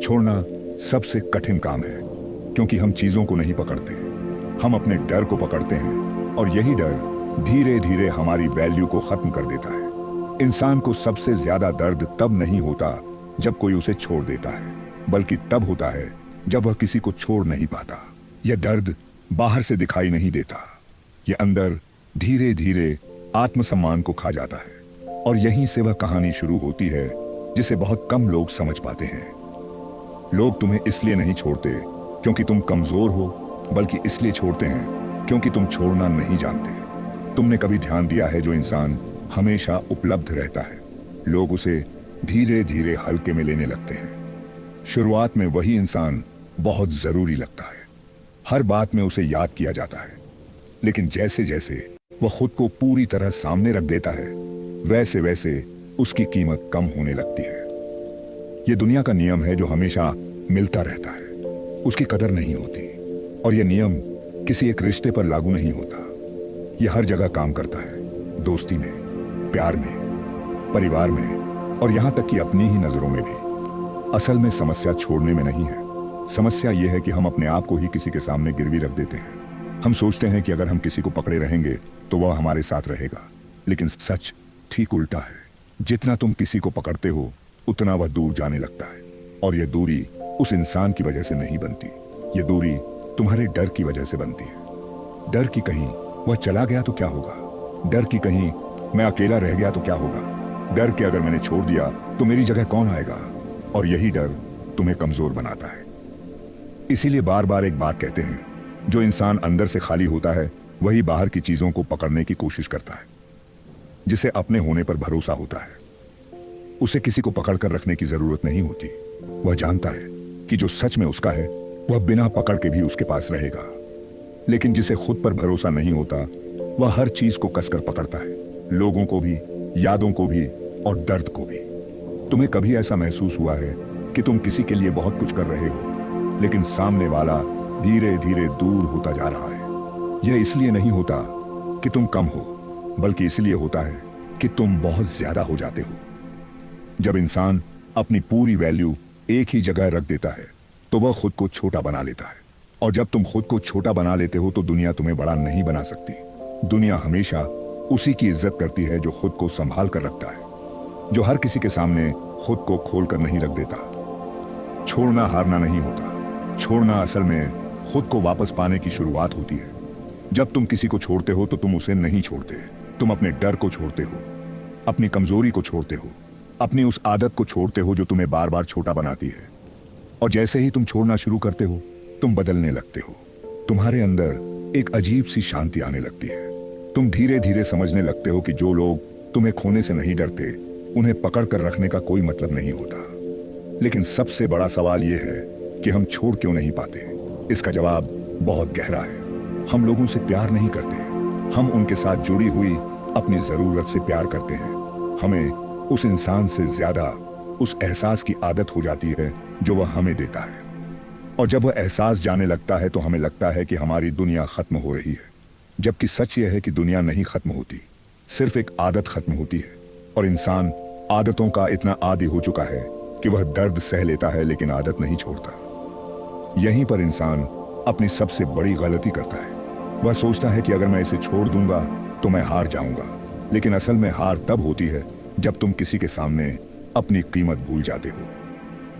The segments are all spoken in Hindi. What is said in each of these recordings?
छोड़ना सबसे कठिन काम है, क्योंकि हम चीजों को नहीं पकड़ते, हम अपने डर को पकड़ते हैं, और यही डर धीरे धीरे हमारी वैल्यू को खत्म कर देता है। इंसान को सबसे ज्यादा दर्द तब नहीं होता जब कोई उसे छोड़ देता है, बल्कि तब होता है जब वह किसी को छोड़ नहीं पाता। यह दर्द बाहर से दिखाई नहीं देता, यह अंदर धीरे धीरे आत्मसम्मान को खा जाता है। और यहीं से वह कहानी शुरू होती है जिसे बहुत कम लोग समझ पाते हैं। लोग तुम्हें इसलिए नहीं छोड़ते क्योंकि तुम कमजोर हो, बल्कि इसलिए छोड़ते हैं क्योंकि तुम छोड़ना नहीं जानते। तुमने कभी ध्यान दिया है, जो इंसान हमेशा उपलब्ध रहता है, लोग उसे धीरे धीरे हल्के में लेने लगते हैं। शुरुआत में वही इंसान बहुत जरूरी लगता है, हर बात में उसे याद किया जाता है, लेकिन जैसे जैसे वह खुद को पूरी तरह सामने रख देता है, वैसे वैसे उसकी कीमत कम होने लगती है। यह दुनिया का नियम है जो हमेशा मिलता रहता है, उसकी कदर नहीं होती। और यह नियम किसी एक रिश्ते पर लागू नहीं होता, यह हर जगह काम करता है, दोस्ती में, प्यार में, परिवार में, और यहां तक कि अपनी ही नजरों में भी। असल में समस्या छोड़ने में नहीं है, समस्या यह है कि हम अपने आप को ही किसी के सामने गिरवी रख देते हैं। हम सोचते हैं कि अगर हम किसी को पकड़े रहेंगे तो वह हमारे साथ रहेगा, लेकिन सच ठीक उल्टा है। जितना तुम किसी को पकड़ते हो, उतना वह दूर जाने लगता है। और यह दूरी उस इंसान की वजह से नहीं बनती, यह दूरी तुम्हारे डर की वजह से बनती है। डर कि कहीं वह चला गया तो क्या होगा, डर कि कहीं मैं अकेला रह गया तो क्या होगा, डर कि अगर मैंने छोड़ दिया तो मेरी जगह कौन आएगा। और यही डर तुम्हें कमजोर बनाता है। इसीलिए बार बार एक बात कहते हैं, जो इंसान अंदर से खाली होता है वही बाहर की चीजों को पकड़ने की कोशिश करता है। जिसे अपने होने पर भरोसा होता है, उसे किसी को पकड़ कर रखने की जरूरत नहीं होती। वह जानता है कि जो सच में उसका है वह बिना पकड़ के भी उसके पास रहेगा। लेकिन जिसे खुद पर भरोसा नहीं होता, वह हर चीज को कसकर पकड़ता है, लोगों को भी, यादों को भी, और दर्द को भी। तुम्हें कभी ऐसा महसूस हुआ है कि तुम किसी के लिए बहुत कुछ कर रहे हो, लेकिन सामने वाला धीरे धीरे दूर होता जा रहा है? यह इसलिए नहीं होता कि तुम कम हो, बल्कि इसलिए होता है कि तुम बहुत ज्यादा हो जाते हो। जब इंसान अपनी पूरी वैल्यू एक ही जगह रख देता है तो वह खुद को छोटा बना लेता है। और जब तुम खुद को छोटा बना लेते हो तो दुनिया तुम्हें बड़ा नहीं बना सकती। दुनिया हमेशा उसी की इज्जत करती है जो खुद को संभाल कर रखता है, जो हर किसी के सामने खुद को खोल कर नहीं रख देता। छोड़ना हारना नहीं होता, छोड़ना असल में खुद को वापस पाने की शुरुआत होती है। जब तुम किसी को छोड़ते हो तो तुम उसे नहीं छोड़ते, तुम अपने डर को छोड़ते हो, अपनी कमजोरी को छोड़ते हो, अपनी उस आदत को छोड़ते हो जो तुम्हें बार बार छोटा बनाती है। और जैसे ही तुम छोड़ना शुरू करते हो, तुम बदलने लगते हो। तुम्हारे अंदर एक अजीब सी शांति आने लगती है। तुम धीरे धीरे समझने लगते हो कि जो लोग तुम्हें खोने से नहीं डरते, उन्हें पकड़ कर रखने का कोई मतलब नहीं होता। लेकिन सबसे बड़ा सवाल यह है कि हम छोड़ क्यों नहीं पाते। इसका जवाब बहुत गहरा है। हम लोगों से प्यार नहीं करते, हम उनके साथ जुड़ी हुई अपनी जरूरत से प्यार करते हैं। हमें उस इंसान से ज्यादा उस एहसास की आदत हो जाती है जो वह हमें देता है। और जब वह एहसास जाने लगता है तो हमें लगता है कि हमारी दुनिया खत्म हो रही है, जबकि सच यह है कि दुनिया नहीं खत्म होती, सिर्फ एक आदत खत्म होती है। और इंसान आदतों का इतना आदी हो चुका है कि वह दर्द सह लेता है लेकिन आदत नहीं छोड़ता। यहीं पर इंसान अपनी सबसे बड़ी गलती करता है। वह सोचता है कि अगर मैं इसे छोड़ दूंगा तो मैं हार जाऊंगा, लेकिन असल में हार तब होती है जब तुम किसी के सामने अपनी कीमत भूल जाते हो।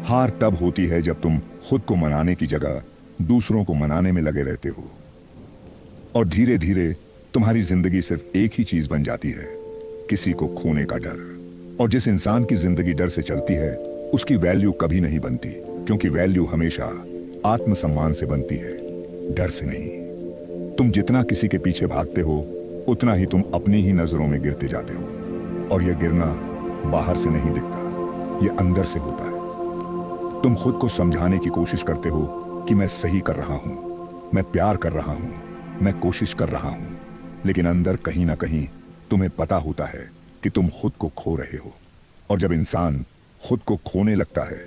हार तब होती है जब तुम खुद को मनाने की जगह दूसरों को मनाने में लगे रहते हो। और धीरे धीरे तुम्हारी जिंदगी सिर्फ एक ही चीज बन जाती है, किसी को खोने का डर। और जिस इंसान की जिंदगी डर से चलती है, उसकी वैल्यू कभी नहीं बनती, क्योंकि वैल्यू हमेशा आत्मसम्मान से बनती है, डर से नहीं। तुम जितना किसी के पीछे भागते हो, उतना ही तुम अपनी ही नजरों में गिरते जाते हो। और यह गिरना बाहर से नहीं दिखता, यह अंदर से होता है। तुम खुद को समझाने की कोशिश करते हो कि मैं सही कर रहा हूं, मैं प्यार कर रहा हूं, मैं कोशिश कर रहा हूं, लेकिन अंदर कहीं ना कहीं तुम्हें पता होता है कि तुम खुद को खो रहे हो। और जब इंसान खुद को खोने लगता है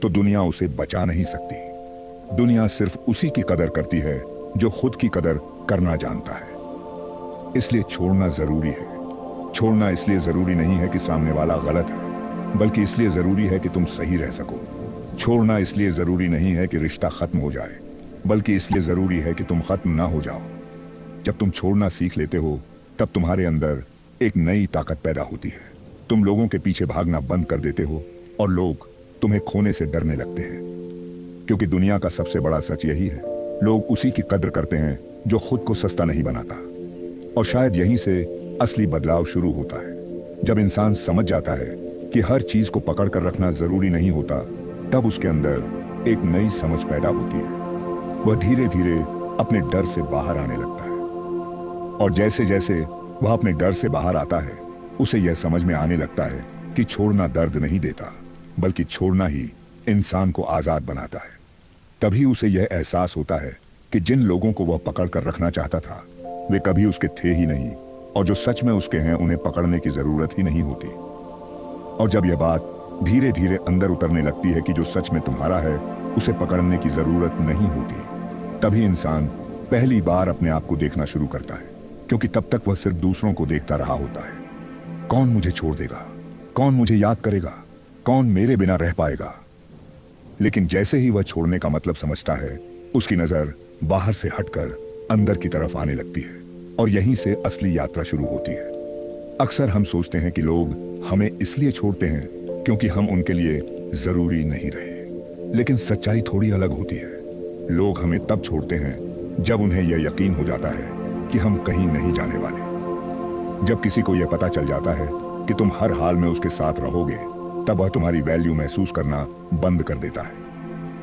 तो दुनिया उसे बचा नहीं सकती। दुनिया सिर्फ उसी की कदर करती है जो खुद की कदर करना जानता है। इसलिए छोड़ना जरूरी है। छोड़ना इसलिए जरूरी नहीं है कि सामने वाला गलत है, बल्कि इसलिए जरूरी है कि तुम सही रह सको। छोड़ना इसलिए जरूरी नहीं है कि रिश्ता खत्म हो जाए, बल्कि इसलिए जरूरी है कि तुम खत्म ना हो जाओ। जब तुम छोड़ना सीख लेते हो तब तुम्हारे अंदर एक नई ताकत पैदा होती है। तुम लोगों के पीछे भागना बंद कर देते हो और लोग तुम्हें खोने से डरने लगते हैं, क्योंकि दुनिया का सबसे बड़ा सच यही है, लोग उसी की कद्र करते हैं जो खुद को सस्ता नहीं बनाता। और शायद यहीं से असली बदलाव शुरू होता है। जब इंसान समझ जाता है कि हर चीज को पकड़ कर रखना जरूरी नहीं होता, तब उसके अंदर एक नई समझ पैदा होती है। वह धीरे धीरे अपने डर से बाहर आने लगता है, और जैसे जैसे वह अपने डर से बाहर आता है, उसे यह समझ में आने लगता है कि छोड़ना दर्द नहीं देता, बल्कि छोड़ना ही इंसान को आजाद बनाता है। तभी उसे यह एहसास होता है कि जिन लोगों को वह पकड़ कर रखना चाहता था, वे कभी उसके थे ही नहीं, और जो सच में उसके हैं उन्हें पकड़ने की जरूरत ही नहीं होती। और जब यह बात धीरे धीरे अंदर उतरने लगती है कि जो सच में तुम्हारा है उसे पकड़ने की जरूरत नहीं होती, तभी इंसान पहली बार अपने आप को देखना शुरू करता है, क्योंकि तब तक वह सिर्फ दूसरों को देखता रहा होता है। कौन मुझे छोड़ देगा, कौन मुझे याद करेगा, कौन मेरे बिना रह पाएगा। लेकिन जैसे ही वह छोड़ने का मतलब समझता है, उसकी नजर बाहर से हटकर अंदर की तरफ आने लगती है, और यहीं से असली यात्रा शुरू होती है। अक्सर हम सोचते हैं कि लोग हमें इसलिए छोड़ते हैं क्योंकि हम उनके लिए जरूरी नहीं रहे, लेकिन सच्चाई थोड़ी अलग होती है। लोग हमें तब छोड़ते हैं जब उन्हें यह यकीन हो जाता है कि हम कहीं नहीं जाने वाले। जब किसी को यह पता चल जाता है कि तुम हर हाल में उसके साथ रहोगे, तब वह तुम्हारी वैल्यू महसूस करना बंद कर देता है,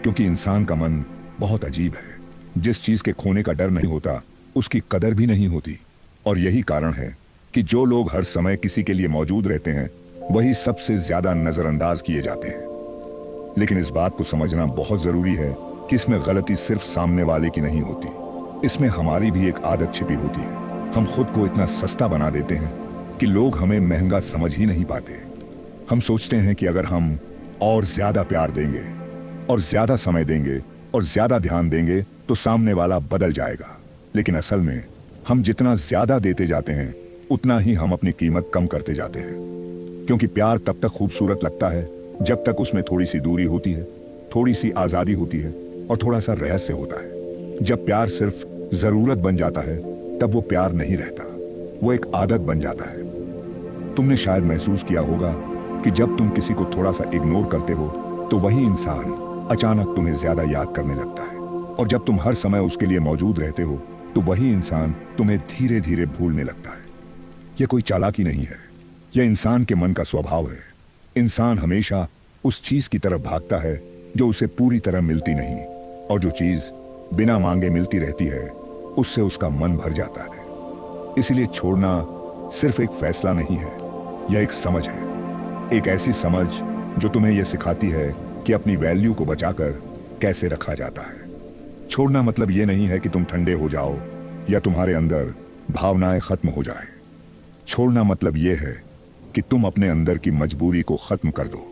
क्योंकि इंसान का मन बहुत अजीब है। जिस चीज के खोने का डर नहीं होता, उसकी कदर भी नहीं होती। और यही कारण है कि जो लोग हर समय किसी के लिए मौजूद रहते हैं, वही सबसे ज्यादा नजरअंदाज किए जाते हैं। लेकिन इस बात को समझना बहुत जरूरी है कि इसमें गलती सिर्फ सामने वाले की नहीं होती, इसमें हमारी भी एक आदत छिपी होती है। हम खुद को इतना सस्ता बना देते हैं कि लोग हमें महंगा समझ ही नहीं पाते। हम सोचते हैं कि अगर हम और ज्यादा प्यार देंगे और ज्यादा समय देंगे और ज्यादा ध्यान देंगे तो सामने वाला बदल जाएगा। लेकिन असल में हम जितना ज्यादा देते जाते हैं, उतना ही हम अपनी कीमत कम करते जाते हैं। क्योंकि प्यार तब तक खूबसूरत लगता है जब तक उसमें थोड़ी सी दूरी होती है, थोड़ी सी आजादी होती है और थोड़ा सा रहस्य होता है। जब प्यार सिर्फ जरूरत बन जाता है, तब वो प्यार नहीं रहता, वो एक आदत बन जाता है। तुमने शायद महसूस किया होगा कि जब तुम किसी को थोड़ा सा इग्नोर करते हो, तो वही इंसान अचानक तुम्हें ज्यादा याद करने लगता है। और जब तुम हर समय उसके लिए मौजूद रहते हो, तो वही इंसान तुम्हें धीरे धीरे भूलने लगता है। यह कोई चालाकी नहीं है, यह इंसान के मन का स्वभाव है। इंसान हमेशा उस चीज की तरफ भागता है जो उसे पूरी तरह मिलती नहीं, और जो चीज बिना मांगे मिलती रहती है, उससे उसका मन भर जाता है। इसलिए छोड़ना सिर्फ एक फैसला नहीं है, यह एक समझ है। एक ऐसी समझ जो तुम्हें यह सिखाती है कि अपनी वैल्यू को बचाकर कैसे रखा जाता है। छोड़ना मतलब यह नहीं है कि तुम ठंडे हो जाओ या तुम्हारे अंदर भावनाएं खत्म हो जाए। छोड़ना मतलब यह है कि तुम अपने अंदर की मजबूरी को खत्म कर दो।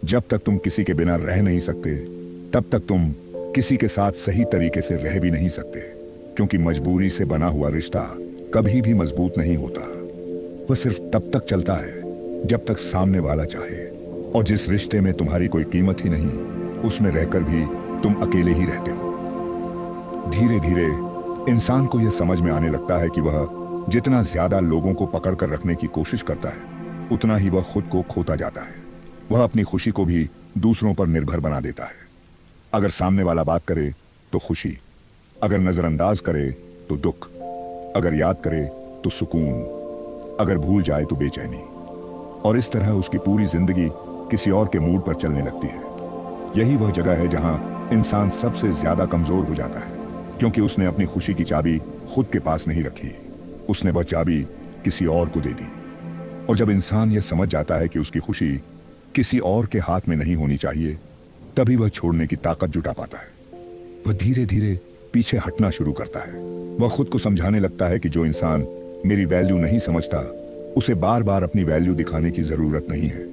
जब तक तुम किसी के बिना रह नहीं सकते, तब तक तुम किसी के साथ सही तरीके से रह भी नहीं सकते, क्योंकि मजबूरी से बना हुआ रिश्ता कभी भी मजबूत नहीं होता। वह सिर्फ तब तक चलता है जब तक सामने वाला चाहे, और जिस रिश्ते में तुम्हारी कोई कीमत ही नहीं, उसमें रहकर भी तुम अकेले ही रहते हो। धीरे धीरे इंसान को यह समझ में आने लगता है कि वह जितना ज्यादा लोगों को पकड़ कर रखने की कोशिश करता है, उतना ही वह खुद को खोता जाता है। वह अपनी खुशी को भी दूसरों पर निर्भर बना देता है। अगर सामने वाला बात करे तो खुशी, अगर नजरअंदाज करे तो दुख, अगर याद करे तो सुकून, अगर भूल जाए तो बेचैनी। और इस तरह उसकी पूरी जिंदगी किसी और के मूड पर चलने लगती है। यही वह जगह है जहां इंसान सबसे ज्यादा कमजोर हो जाता है, क्योंकि उसने अपनी खुशी की चाबी खुद के पास नहीं रखी, उसने वह चाबी किसी और को दे दी। और जब इंसान यह समझ जाता है कि उसकी खुशी किसी और के हाथ में नहीं होनी चाहिए, तभी वह छोड़ने की ताकत जुटा पाता है। वह धीरे धीरे पीछे हटना शुरू करता है। वह खुद को समझाने लगता है कि जो इंसान मेरी वैल्यू नहीं समझता, उसे बार बार अपनी वैल्यू दिखाने की जरूरत नहीं है।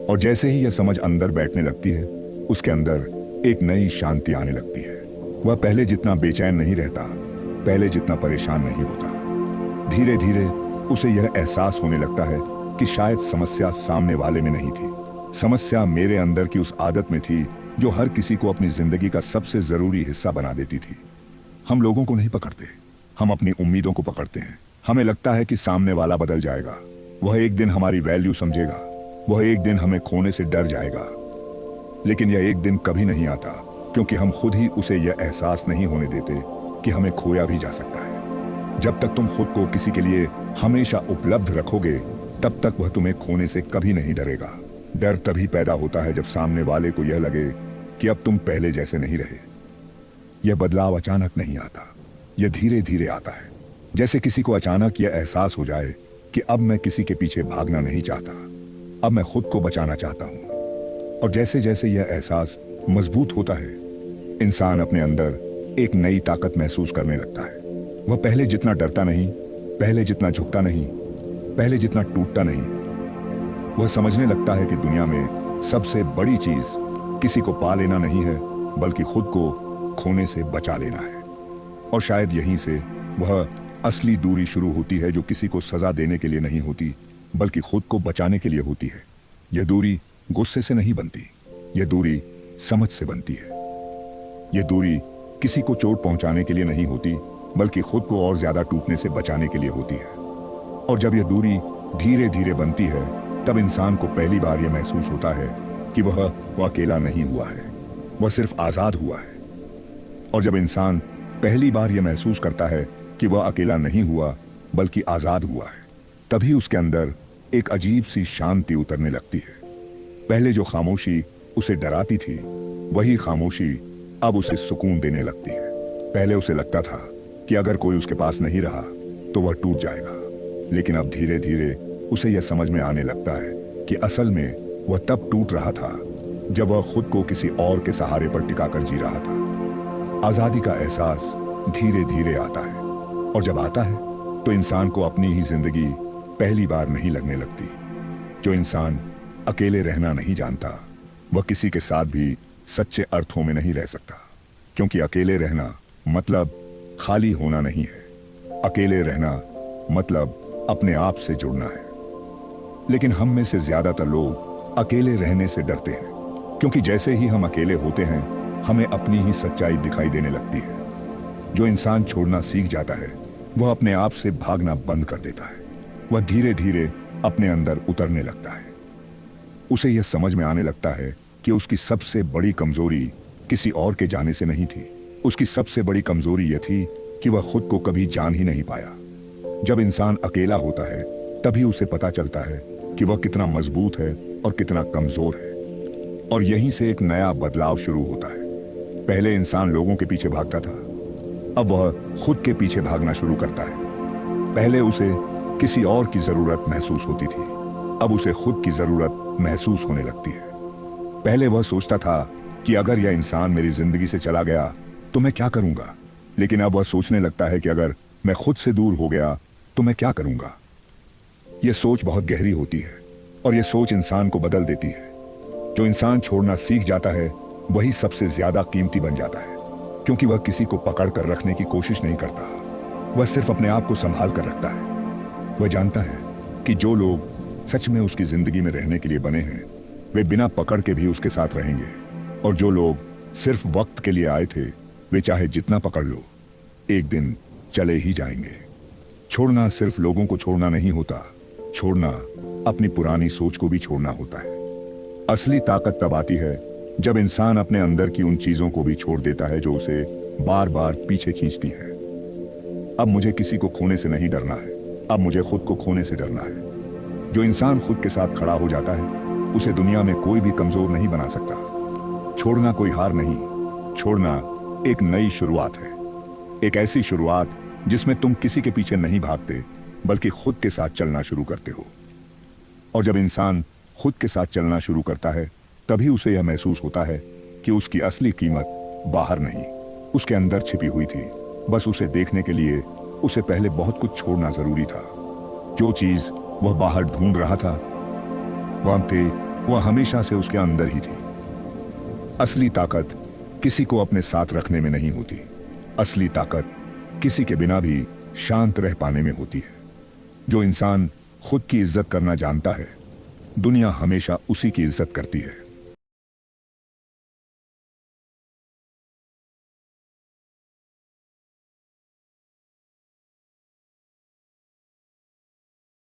और जैसे ही यह समझ अंदर बैठने लगती है, उसके अंदर एक नई शांति आने लगती है। वह पहले जितना बेचैन नहीं रहता, पहले जितना परेशान नहीं होता। धीरे धीरे उसे यह एहसास होने लगता है कि शायद समस्या सामने वाले में नहीं थी, समस्या मेरे अंदर की उस आदत में थी जो हर किसी को अपनी जिंदगी का सबसे जरूरी हिस्सा बना देती थी। हम लोगों को नहीं पकड़ते, हम अपनी उम्मीदों को पकड़ते हैं। हमें लगता है कि सामने वाला बदल जाएगा, वह एक दिन हमारी वैल्यू समझेगा, वह एक दिन हमें खोने से डर जाएगा। लेकिन यह एक दिन कभी नहीं आता, क्योंकि हम खुद ही उसे यह एहसास नहीं होने देते कि हमें खोया भी जा सकता है। जब तक तुम खुद को किसी के लिए हमेशा उपलब्ध रखोगे, तब तक वह तुम्हें खोने से कभी नहीं डरेगा। डर तभी पैदा होता है जब सामने वाले को यह लगे कि अब तुम पहले जैसे नहीं रहे। यह बदलाव अचानक नहीं आता, यह धीरे धीरे आता है। जैसे किसी को अचानक यह एहसास हो जाए कि अब मैं किसी के पीछे भागना नहीं चाहता, अब मैं खुद को बचाना चाहता हूं। और जैसे जैसे यह एहसास मजबूत होता है, इंसान अपने अंदर एक नई ताकत महसूस करने लगता है। वह पहले जितना डरता नहीं, पहले जितना झुकता नहीं, पहले जितना टूटता नहीं। वह समझने लगता है कि दुनिया में सबसे बड़ी चीज किसी को पा लेना नहीं है, बल्कि खुद को खोने से बचा लेना है। और शायद यहीं से वह असली दूरी शुरू होती है, जो किसी को सजा देने के लिए नहीं होती, बल्कि खुद को बचाने के लिए होती है। यह दूरी गुस्से से नहीं बनती, यह दूरी समझ से बनती है। यह दूरी किसी को चोट पहुंचाने के लिए नहीं होती, बल्कि खुद को और ज्यादा टूटने से बचाने के लिए होती है। और जब यह दूरी धीरे धीरे बनती है, तब इंसान को पहली बार यह महसूस होता है कि वह अकेला नहीं हुआ है, वह सिर्फ आजाद हुआ है। और जब इंसान पहली बार यह महसूस करता है कि वह अकेला नहीं हुआ बल्कि आजाद हुआ है, तभी उसके अंदर एक अजीब सी शांति उतरने लगती है। पहले जो खामोशी उसे डराती थी, वही खामोशी अब उसे सुकून देने लगती है। पहले उसे लगता था कि अगर कोई उसके पास नहीं रहा तो वह टूट जाएगा, लेकिन अब धीरे धीरे उसे यह समझ में आने लगता है कि असल में वह तब टूट रहा था जब वह खुद को किसी और के सहारे पर टिकाकर जी रहा था। आजादी का एहसास धीरे धीरे आता है, और जब आता है तो इंसान को अपनी ही जिंदगी पहली बार नहीं लगने लगती। जो इंसान अकेले रहना नहीं जानता, वह किसी के साथ भी सच्चे अर्थों में नहीं रह सकता, क्योंकि अकेले रहना मतलब खाली होना नहीं है। अकेले रहना मतलब अपने आप से जुड़ना है। लेकिन हम में से ज्यादातर लोग अकेले रहने से डरते हैं, क्योंकि जैसे ही हम अकेले होते हैं, हमें अपनी ही सच्चाई दिखाई देने लगती है। जो इंसान छोड़ना सीख जाता है, वह अपने आप से भागना बंद कर देता है। वह धीरे धीरे अपने अंदर उतरने लगता है। उसे यह समझ में आने लगता है कि उसकी सबसे बड़ी कमजोरी किसी और के जाने से नहीं थी। उसकी सबसे बड़ी कमजोरी यह थी कि वह खुद को कभी जान ही नहीं पाया। जब इंसान अकेला होता है, तभी उसे पता चलता है कि वह कितना मजबूत है और कितना कमजोर है। और यहीं से एक नया बदलाव शुरू होता है। पहले इंसान लोगों के पीछे भागता था, अब वह खुद के पीछे भागना शुरू करता है। पहले उसे किसी और की जरूरत महसूस होती थी, अब उसे खुद की जरूरत महसूस होने लगती है। पहले वह सोचता था कि अगर यह इंसान मेरी जिंदगी से चला गया तो मैं क्या करूंगा, लेकिन अब वह सोचने लगता है कि अगर मैं खुद से दूर हो गया तो मैं क्या करूंगा। यह सोच बहुत गहरी होती है, और यह सोच इंसान को बदल देती है। जो इंसान छोड़ना सीख जाता है, वही सबसे ज्यादा कीमती बन जाता है, क्योंकि वह किसी को पकड़ कर रखने की कोशिश नहीं करता, वह सिर्फ अपने आप को संभाल कर रखता है। वह जानता है कि जो लोग सच में उसकी जिंदगी में रहने के लिए बने हैं, वे बिना पकड़ के भी उसके साथ रहेंगे, और जो लोग सिर्फ वक्त के लिए आए थे, वे चाहे जितना पकड़ लो, एक दिन चले ही जाएंगे। छोड़ना सिर्फ लोगों को छोड़ना नहीं होता, छोड़ना अपनी पुरानी सोच को भी छोड़ना होता है। असली ताकत तब आती है जब इंसान अपने अंदर की उन चीजों को भी छोड़ देता है जो उसे बार बार पीछे खींचती है। अब मुझे किसी को खोने से नहीं डरना है, अब मुझे खुद को खोने से डरना है। जो इंसान खुद के साथ खड़ा हो जाता है, उसे दुनिया में कोई भी कमजोर नहीं बना सकता। छोड़ना कोई हार नहीं, छोड़ना एक नई शुरुआत है। एक ऐसी शुरुआत जिसमें तुम किसी के पीछे नहीं भागते, बल्कि खुद के साथ चलना शुरू करते हो। और जब इंसान खुद के साथ चलना शुरू करता है, तभी उसे यह महसूस होता है कि उसकी असली कीमत बाहर नहीं, उसके अंदर छिपी हुई थी। बस उसे देखने के लिए उसे पहले बहुत कुछ छोड़ना जरूरी था। जो चीज वह बाहर ढूंढ रहा था, वह हमेशा से उसके अंदर ही थी। असली ताकत किसी को अपने साथ रखने में नहीं होती, असली ताकत किसी के बिना भी शांत रह पाने में होती है। जो इंसान खुद की इज्जत करना जानता है, दुनिया हमेशा उसी की इज्जत करती है